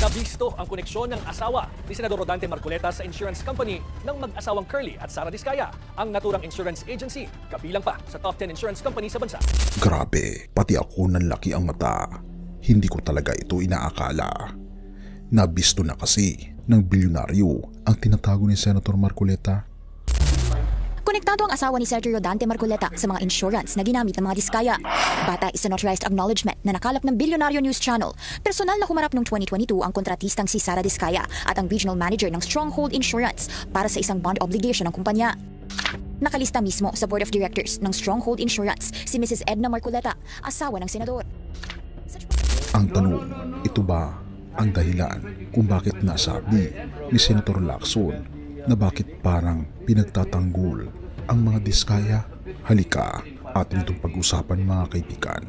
Nabisto ang koneksyon ng asawa ni Senador Rodante Marcoleta sa insurance company ng mag-asawang Curly at Sara Diskaya, ang naturang insurance agency, kabilang pa sa top 10 insurance company sa bansa. Grabe, pati ako nanlaki ang mata. Hindi ko talaga ito inaakala. Nabisto na kasi ng bilyonaryo ang tinatago ni Senator Marcoleta. Konektado ang asawa ni Senator Rodante Marcoleta sa mga insurance na ginamit ng mga Diskaya. Batay sa notarized acknowledgement na nakalap ng Bilyonaryo News Channel, personal na humarap noong 2022 ang kontratistang si Sara Diskaya at ang regional manager ng Stronghold Insurance para sa isang bond obligation ng kumpanya. Nakalista mismo sa board of directors ng Stronghold Insurance si Mrs. Edna Marcoleta, asawa ng senador. Ang tanong, ito ba ang dahilan kung bakit nasabi ni Senator Lacson na bakit parang pinagtatanggol ang mga Diskaya? Halika, atin itong pag-usapan mga kaibigan.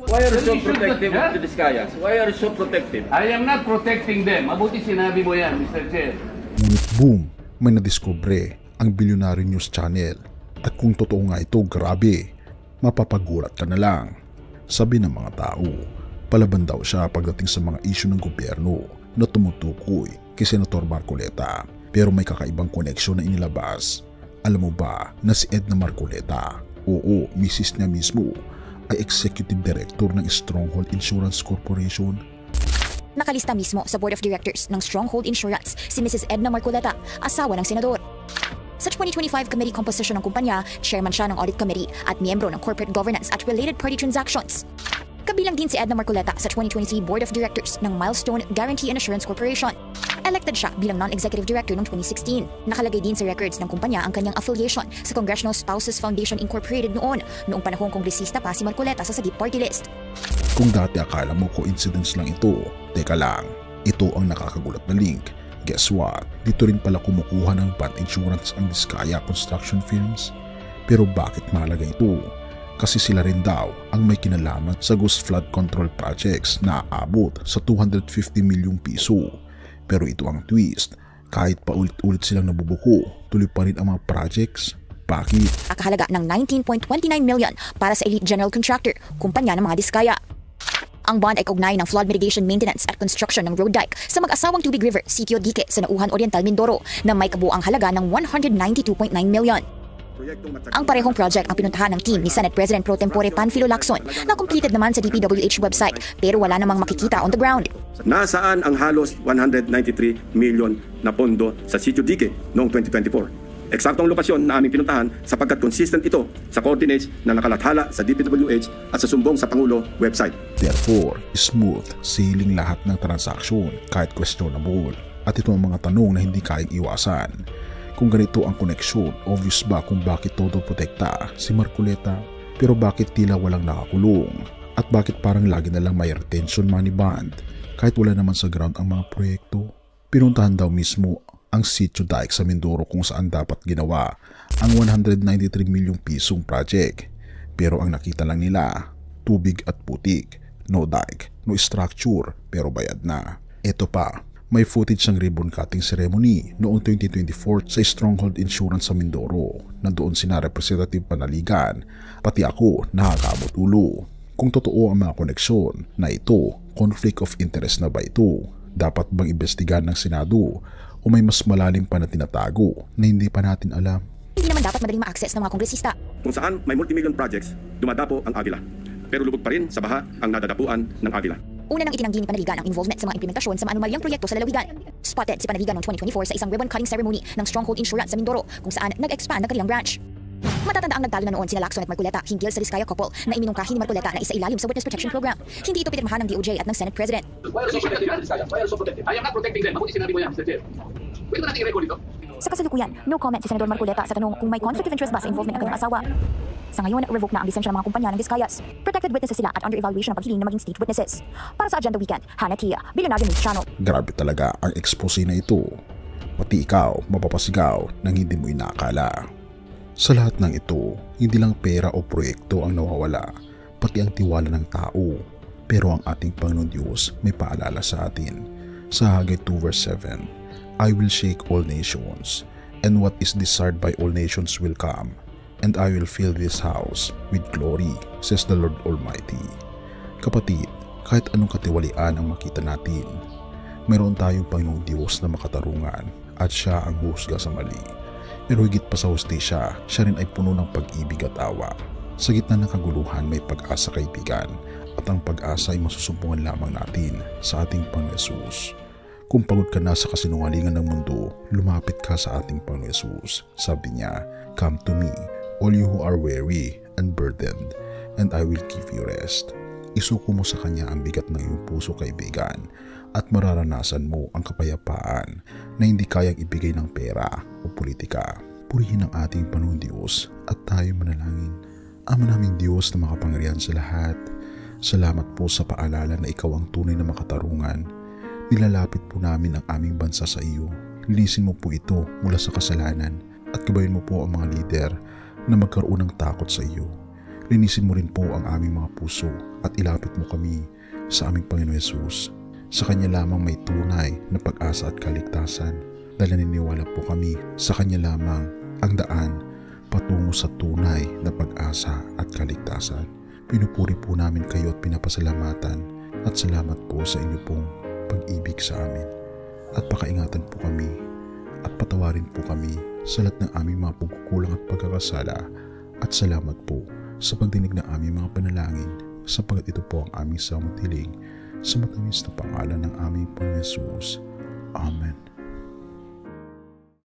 Why are you so protective of the Diskayas? Why are you so protective? I am not protecting them. Mabuti sinabi mo yan, Mr. Chair. Ngunit boom, may nadiskubre ang Bilyonaryo News Channel. At kung totoo nga ito, grabe, mapapagulat ka na lang. Sabi ng mga tao, palaban daw siya pagdating sa mga issue ng gobyerno na tumutukoy kay Senator Marcoleta. Pero may kakaibang koneksyon na inilabas. Alam mo ba na si Edna Marcoleta, oo, misis niya mismo, ay Executive Director ng Stronghold Insurance Corporation? Nakalista mismo sa board of directors ng Stronghold Insurance si Mrs. Edna Marcoleta, asawa ng senador. Sa 2025 committee composition ng kumpanya, chairman siya ng audit committee at miyembro ng corporate governance at related party transactions. Kabilang din si Edna Marcoleta sa 2023 Board of Directors ng Milestone Guarantee and Assurance Corporation. Elected siya bilang non-executive director noong 2016. Nakalagay din sa records ng kumpanya ang kanyang affiliation sa Congressional Spouses Foundation Incorporated noong panahong kongresista pa si Marcoleta sa Sagip Party List. Kung dati akala mo coincidence lang ito, teka lang, ito ang nakakagulat na link. Guess what? Dito rin pala kumukuha ng bond insurance ang Diskaya Construction Firms. Pero bakit mahalaga ito? Kasi sila rin daw ang may kinalaman sa ghost flood control projects na aabot sa 250 milyong piso. Pero ito ang twist, kahit pa ulit-ulit silang nabubuko, tuloy pa rin ang mga projects. Bakit? Nakahalaga ng 19.29 million para sa Elite General Contractor, kumpanya ng mga Diskaya. Ang bond ay kaugnay ng flood mitigation maintenance at construction ng road dike sa mag-asawang Tubig River, Sitio Dique sa Nauhan Oriental, Mindoro na may kabuuang halaga ng 192.9 million. Ang parehong project ang pinuntahan ng team ni Senate President Pro Tempore Panfilo Lacson na completed naman sa DPWH website pero wala namang makikita on the ground. Nasaan ang halos 193 million na pondo sa Sitio Dique noong 2024? Eksaktong lokasyon na aming pinuntahan sapagkat consistent ito sa coordinates na nakalathala sa DPWH at sa sumbong sa Pangulo website. Therefore, smooth sailing lahat ng transaksyon kahit questionable. At ito ang mga tanong na hindi kayang iwasan. Kung ganito ang koneksyon, obvious ba kung bakit todo protekta si Marcoleta? Pero bakit tila walang nakakulong? At bakit parang lagi na lang may retention money bond kahit wala naman sa ground ang mga proyekto? Pinuntahan daw mismo ang Sitio Dike sa Mindoro kung saan dapat ginawa ang 193 milyong pisong project. Pero ang nakita lang nila, tubig at putik, no dike, no structure, pero bayad na. Ito pa, may footage ng ribbon cutting ceremony noong 2024 sa Stronghold Insurance sa Mindoro na doon sina Representative Panaligan, pati ako nakakabot ulo. Kung totoo ang mga koneksyon na ito, conflict of interest na ba ito? Dapat bang imbestigahan ng Senado o may mas malalim pa na tinatago na hindi pa natin alam? Hindi naman dapat madaling ma-access ng mga kongresista. Kung saan may multimillion projects, dumadapo ang Agila. Pero lubog pa rin sa baha ang nadadapuan ng Agila. Una nang itinanggi ni Panaligan ang involvement sa mga implementasyon sa maanumalyang proyekto sa lalawigan. Spotted si Panaligan noong 2024 sa isang ribbon cutting ceremony ng Stronghold Insurance sa Mindoro kung saan nag-expand ang kanilang branch. Matatanda ang nagtalo na noon sina Lacson at Marcoleta hinggil sa Diskaya couple na iminungkahi ni Marcoleta na isa ilalim sa Witness Protection Program. Hindi ito pinirmahan ng DOJ at ng Senate President. Why are you so protective of the Diskaya? Why are you so protective? I am not protecting them. Mabuti sinabi mo yan, Mr. Chair. Pwede ba natin i-record ito? Sa kasalukuyan, no comment si Senador Marcoleta sa tanong kung may conflict of interest ba sa involvement ng kanyang asawa. Sa ngayon, revoke na ang lisensya ng mga kumpanya ng Diskayas. Protected witnesses sila at under evaluation ang paghiling na maging state witnesses. Para sa Agenda Weekend, Hannah Tia, Bilyonaryo News Channel. Grabe talaga ang expose na ito. Pati ikaw, mapapasigaw nang hindi mo inakala. Sa lahat ng ito, hindi lang pera o proyekto ang nawawala, pati ang tiwala ng tao. Pero ang ating Panginoon Diyos may paalala sa atin. Sa Haggai 2 verse 7, I will shake all nations, and what is desired by all nations will come, and I will fill this house with glory, says the Lord Almighty. Kapatid, kahit anong katiwalian ang makita natin, Mayroon tayong Panginoong Diyos na makatarungan at siya ang husga sa mali. Pero higit pa sa hustisya, siya rin ay puno ng pag-ibig at awa. Sa gitna ng kaguluhan may pag-asa, kaibigan, at ang pag-asa ay masusumpungan lamang natin sa ating Panginoon Hesus. Kung pagod ka na sa kasinungalingan ng mundo, lumapit ka sa ating Panginoon Hesus. Sabi niya, "Come to me, all you who are weary and burdened, and I will give you rest." Isuko mo sa Kanya ang bigat ng iyong puso, kaibigan, at mararanasan mo ang kapayapaan na hindi kayang ibigay ng pera o politika. Purihin ang ating Panginoon Diyos at tayo manalangin. Ama naming Diyos na makapangyarihan sa lahat, salamat po sa paalala na ikaw ang tunay na makatarungan. Nilalapit po namin ang aming bansa sa iyo. Linisin mo po ito mula sa kasalanan at gabayin mo po ang mga lider na magkaroon ng takot sa iyo. Linisin mo rin po ang aming mga puso at ilapit mo kami sa aming Panginoon Hesus. Sa Kanya lamang may tunay na pag-asa at kaligtasan. Dahil naniniwala po kami sa Kanya lamang ang daan patungo sa tunay na pag-asa at kaligtasan. Pinupuri po namin kayo at pinapasalamatan at salamat po sa inyo pong pag-ibig sa amin. At pakaingatan po kami at patawarin po kami sa lahat ng aming mga pagkukulang at pagkakasala. At salamat po sa pagdinig ng aming mga panalangin, sapagkat ito po ang aming samot hiling sa matamis na pangalan ng aming Panginoon Hesus. Amen.